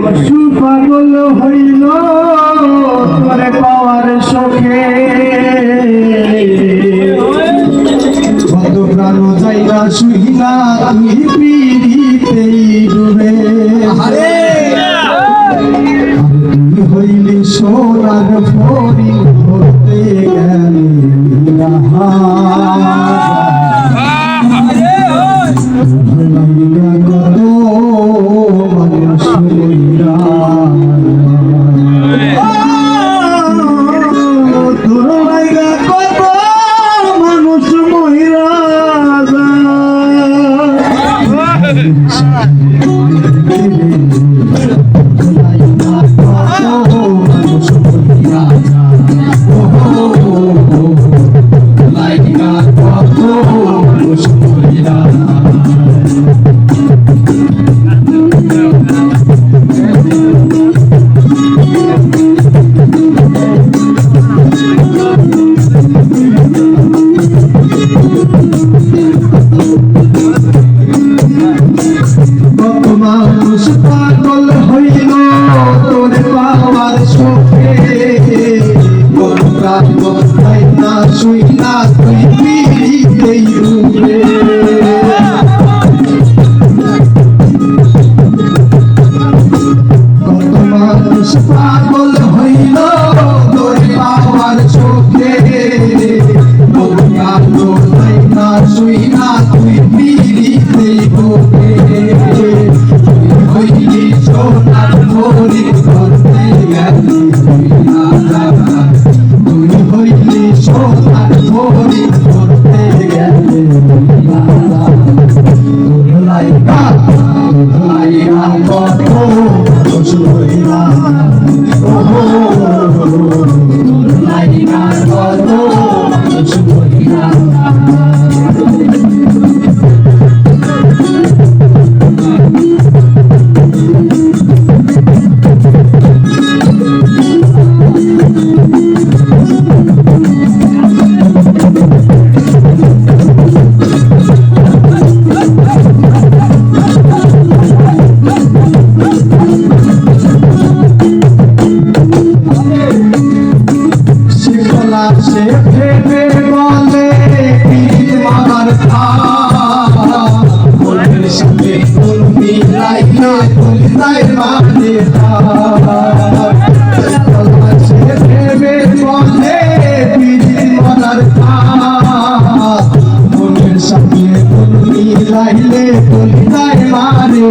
পশু পাগল হইল তোরে পাওয়ার শোকে কত প্রাণ যাইরা শুইলা তুই পিড়িতেই ডুবে তুই হইলি সোনার ফরি ধরতে গেলি মানুষ পাগল হইল তোর পাওয়ার শোকে না শুইলা তুই পিড়িতেই ডুবে কত মানুষ পাগল হইল তোর পাওয়ার শোকে না শুইলা তুই পিড়িতেই ডুবে সোনার ফরি ধরতে গেলি তুই হইলি সোনার ফরি ধরতে গেলি লাইকা কত শুইলা লাইকা কত শুইলা সে ভেবে বলে মামার মনের সঙ্গে ফুল মিলাইলে ফুলদায় মানে সে ভেবে বলে মামার মনের সঙ্গে ফুল মিলাইলে ফুলদায় মানে